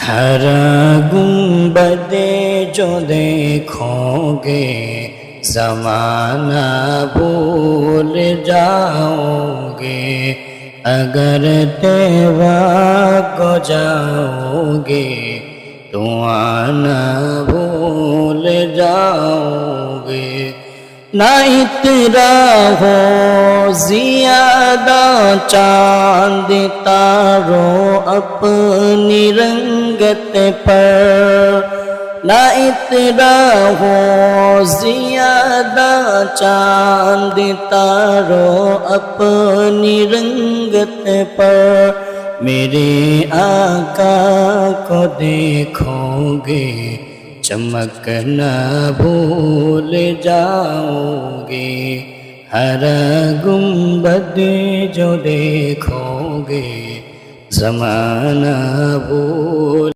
ہر گنبد جو دیکھو گے زمانہ بھول جاؤ گے، اگر تیوا کو جاؤ گے تو آنا بھول جاؤ گے۔ نہ اترا ہو زیادہ چاند تاروں اپنی رنگت پر، نہ اترا ہو زیادہ چاند تاروں اپنی رنگت پر، میرے آقا کو دیکھو گے چمکنا بھول جاؤ گے، ہر گنبد جو دیکھو گے زمانہ بھول